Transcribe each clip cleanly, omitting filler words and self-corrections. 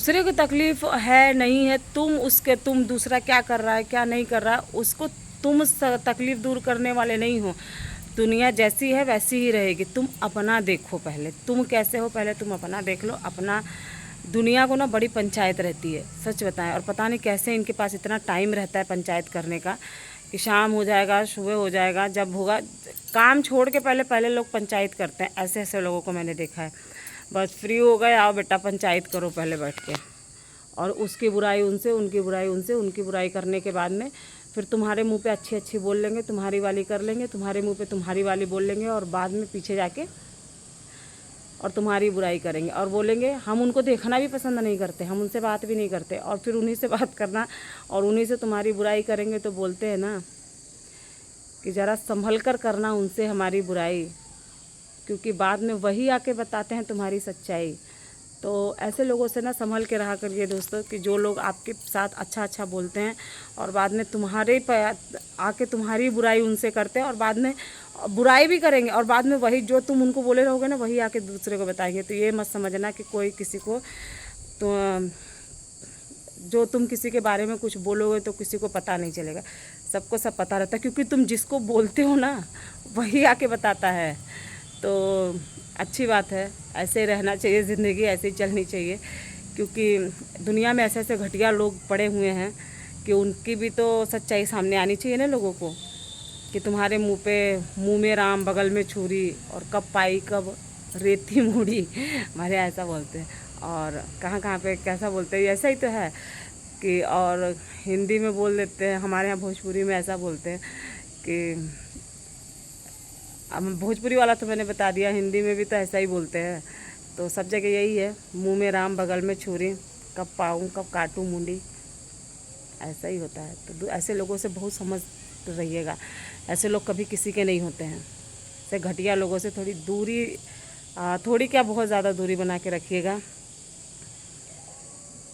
दूसरे को तकलीफ़ है नहीं है, तुम दूसरा क्या कर रहा है क्या नहीं कर रहा है उसको तुम तकलीफ़ दूर करने वाले नहीं हो। दुनिया जैसी है वैसी ही रहेगी। तुम अपना देखो, पहले तुम कैसे हो पहले तुम अपना देख लो। अपना दुनिया को ना बड़ी पंचायत रहती है, सच बताएं। और पता नहीं कैसे इनके पास इतना टाइम रहता है पंचायत करने का, कि शाम हो जाएगा सुबह हो जाएगा, जब होगा काम छोड़ के पहले पहले लोग पंचायत करते हैं। ऐसे ऐसे लोगों को मैंने देखा है। बस फ्री हो गए, आओ बेटा पंचायत करो पहले बैठ के, और उसकी बुराई उनसे, उनकी बुराई उनसे, उनकी बुराई करने के बाद में फिर तुम्हारे मुंह पे अच्छी अच्छी बोल लेंगे, तुम्हारी वाली कर लेंगे, तुम्हारे मुंह पे तुम्हारी वाली बोल लेंगे, और बाद में पीछे जाके और तुम्हारी बुराई करेंगे और बोलेंगे हम उनको देखना भी पसंद नहीं करते, हम उनसे बात भी नहीं करते, और फिर उन्हीं से बात करना और उन्हीं से तुम्हारी बुराई करेंगे। तो बोलते हैं ना कि ज़रा संभल कर करना उनसे हमारी बुराई, क्योंकि बाद में वही आके बताते हैं तुम्हारी सच्चाई। तो ऐसे लोगों से ना संभल के रहा करिए दोस्तों, कि जो लोग आपके साथ अच्छा अच्छा बोलते हैं और बाद में तुम्हारे आके तुम्हारी बुराई उनसे करते हैं, और बाद में बुराई भी करेंगे, और बाद में वही जो तुम उनको बोले रहोगे ना वही आके दूसरे को बताएंगे। तो ये मत समझना कि कोई किसी को, तो जो तुम किसी के बारे में कुछ बोलोगे तो किसी को पता नहीं चलेगा, सबको सब पता रहता है, क्योंकि तुम जिसको बोलते हो ना वही आके बताता है। तो अच्छी बात है, ऐसे ही रहना चाहिए, ज़िंदगी ऐसे ही चलनी चाहिए, क्योंकि दुनिया में ऐसे ऐसे घटिया लोग पड़े हुए हैं कि उनकी भी तो सच्चाई सामने आनी चाहिए ना लोगों को, कि तुम्हारे मुंह में राम बगल में छुरी, और कब पाई कब रेती मूड़ी हमारे यहाँ ऐसा बोलते हैं, और कहाँ कहाँ पे कैसा बोलते हैं, ऐसा ही तो है कि, और हिंदी में बोल देते हैं, हमारे यहाँ भोजपुरी में ऐसा बोलते हैं कि, अब भोजपुरी वाला तो मैंने बता दिया, हिंदी में भी तो ऐसा ही बोलते हैं। तो सब जगह यही है, मुंह में राम बगल में छुरी, कब पाऊँ कब काटूँ मुंडी, ऐसा ही होता है। तो ऐसे लोगों से बहुत समझ रहिएगा, ऐसे लोग कभी किसी के नहीं होते हैं। ऐसे घटिया लोगों से थोड़ी दूरी, थोड़ी क्या बहुत ज़्यादा दूरी बना के रखिएगा,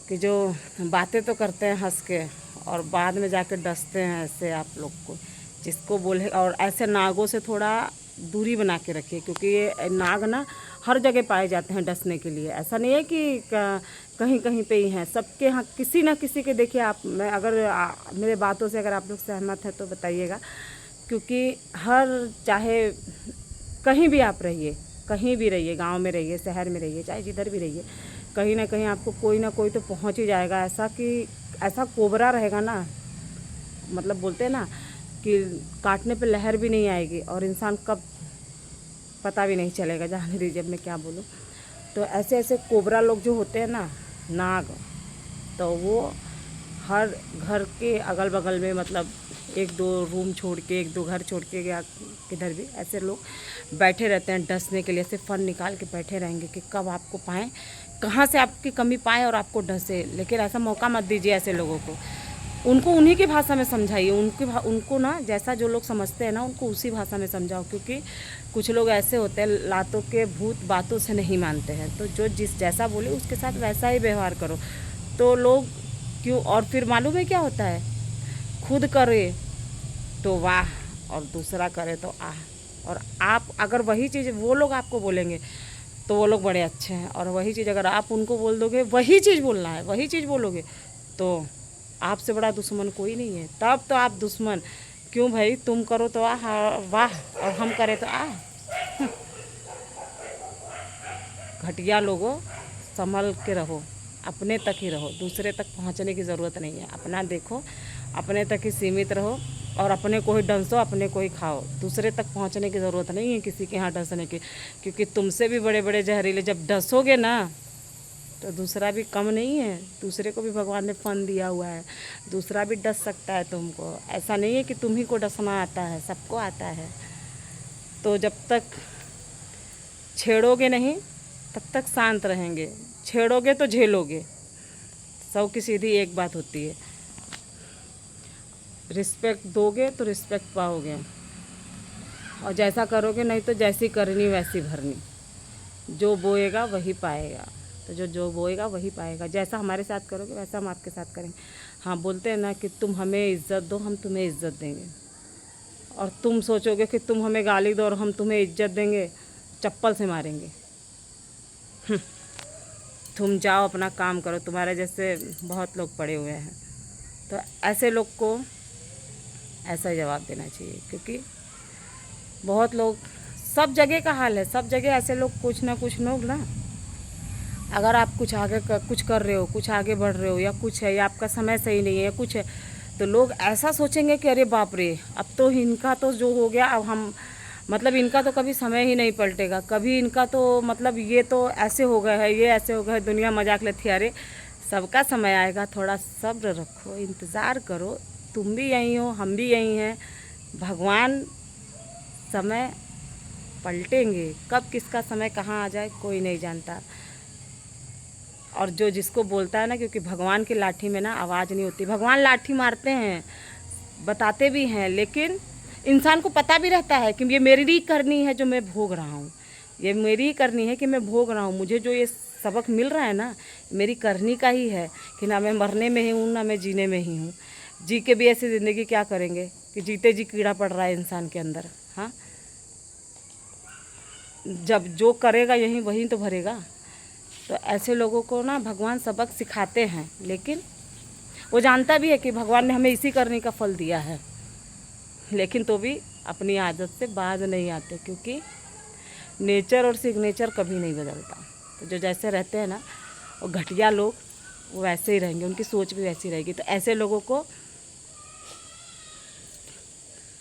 कि जो बातें तो करते हैं हंस के और बाद में जाकर डसते हैं, ऐसे आप लोग को जिसको बोले। और ऐसे नागों से थोड़ा दूरी बना के रखिए, क्योंकि ये नाग ना हर जगह पाए जाते हैं डसने के लिए। ऐसा नहीं है कि कहीं कहीं पे ही हैं, सबके यहाँ किसी ना किसी के। देखिए आप, मैं अगर मेरे बातों से अगर आप लोग सहमत हैं तो बताइएगा, क्योंकि हर, चाहे कहीं भी आप रहिए, कहीं भी रहिए, गांव में रहिए, शहर में रहिए, चाहे जिधर भी रहिए, कहीं ना कहीं आपको कोई ना कोई तो पहुंच ही जाएगा। ऐसा कि ऐसा कोबरा रहेगा ना, मतलब बोलते हैं ना कि काटने पे लहर भी नहीं आएगी, और इंसान कब पता भी नहीं चलेगा। जाने दीजिए, अब मैं क्या बोलूँ। तो ऐसे ऐसे कोबरा लोग जो होते हैं ना, नाग, तो वो हर घर के अगल बगल में, मतलब एक दो रूम छोड़ के, एक दो घर छोड़ के, या किधर भी ऐसे लोग बैठे रहते हैं डसने के लिए। ऐसे फन निकाल के बैठे रहेंगे कि कब आपको पाएँ, कहाँ से आपकी कमी पाएँ और आपको डसे। लेकिन ऐसा मौका मत दीजिए ऐसे लोगों को। उनको उन्हीं की भाषा में समझाइए, उनको ना जैसा जो लोग समझते हैं ना, उनको उसी भाषा में समझाओ। क्योंकि कुछ लोग ऐसे होते हैं, लातों के भूत बातों से नहीं मानते हैं। तो जो जिस जैसा बोले उसके साथ वैसा ही व्यवहार करो, तो लोग क्यों। और फिर मालूम है क्या होता है, खुद करे तो वाह, और दूसरा करे तो आह। और आप अगर वही चीज़ वो लोग आपको बोलेंगे तो वो लोग बड़े अच्छे हैं, और वही चीज़ अगर आप उनको बोल दोगे, वही चीज़ बोलना है, वही चीज़ बोलोगे, तो आपसे बड़ा दुश्मन कोई नहीं है। तब तो आप दुश्मन क्यों भाई, तुम करो तो आह वाह, और हम करें तो आह। घटिया लोगों, संभल के रहो, अपने तक ही रहो, दूसरे तक पहुंचने की ज़रूरत नहीं है। अपना देखो, अपने तक ही सीमित रहो, और अपने को ही डंसो, अपने को ही खाओ। दूसरे तक पहुंचने की ज़रूरत नहीं है किसी के यहाँ डसने की, क्योंकि तुमसे भी बड़े बड़े जहरीले जब डसोगे ना, तो दूसरा भी कम नहीं है। दूसरे को भी भगवान ने फन दिया हुआ है, दूसरा भी डस सकता है तुमको। ऐसा नहीं है कि तुम ही को डसना आता है, सबको आता है। तो जब तक छेड़ोगे नहीं तब तक शांत रहेंगे, छेड़ोगे तो झेलोगे। सौ की सीधी एक बात होती है, रिस्पेक्ट दोगे तो रिस्पेक्ट पाओगे, और जैसा करोगे नहीं तो जैसी करनी वैसी भरनी। जो बोएगा वही पाएगा। तो जो बोएगा वही पाएगा। जैसा हमारे साथ करोगे वैसा हम आपके साथ करेंगे। हाँ, बोलते हैं ना कि तुम हमें इज़्ज़त दो, हम तुम्हें इज़्ज़त देंगे। और तुम सोचोगे कि तुम हमें गाली दो और हम तुम्हें इज़्ज़त देंगे, चप्पल से मारेंगे। तुम जाओ अपना काम करो, तुम्हारे जैसे बहुत लोग पड़े हुए हैं। तो ऐसे लोग को ऐसा जवाब देना चाहिए, क्योंकि बहुत लोग, सब जगह का हाल है, सब जगह ऐसे लोग कुछ ना कुछ लोग ना, अगर आप कुछ आगे कुछ कर रहे हो, कुछ आगे बढ़ रहे हो, या कुछ है, या आपका समय सही नहीं है, या कुछ है, तो लोग ऐसा सोचेंगे कि अरे बाप रे, अब तो इनका तो जो हो गया, अब हम मतलब इनका तो कभी समय ही नहीं पलटेगा, कभी इनका तो मतलब ये तो ऐसे हो गए है, ये ऐसे हो गए है, दुनिया मजाक लेती है। अरे सबका समय आएगा, थोड़ा सब्र रखो, इंतज़ार करो। तुम भी यहीं हो, हम भी यहीं हैं। भगवान समय पलटेंगे, कब किसका समय कहाँ आ जाए कोई नहीं जानता। और जो जिसको बोलता है ना, क्योंकि भगवान की लाठी में ना आवाज़ नहीं होती। भगवान लाठी मारते हैं, बताते भी हैं, लेकिन इंसान को पता भी रहता है कि ये मेरी ही करनी है जो मैं भोग रहा हूँ, ये मेरी ही करनी है कि मैं भोग रहा हूँ। मुझे जो ये सबक मिल रहा है ना, मेरी करनी का ही है कि ना मैं मरने में ही हूँ, ना मैं जीने में ही हूँ। जी के भी ऐसी ज़िंदगी क्या करेंगे कि जीते जी कीड़ा पड़ रहा है इंसान के अंदर। हाँ, जब जो करेगा यही वही तो भरेगा। तो ऐसे लोगों को ना भगवान सबक सिखाते हैं, लेकिन वो जानता भी है कि भगवान ने हमें इसी करने का फल दिया है, लेकिन तो भी अपनी आदत से बाज नहीं आते, क्योंकि नेचर और सिग्नेचर कभी नहीं बदलता। तो जो जैसे रहते हैं ना, वो घटिया लोग वो वैसे ही रहेंगे, उनकी सोच भी वैसी रहेगी। तो ऐसे लोगों को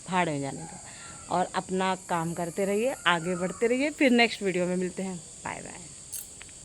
भाड़ में जाने दो और अपना काम करते रहिए, आगे बढ़ते रहिए। फिर नेक्स्ट वीडियो में मिलते हैं। Bye bye.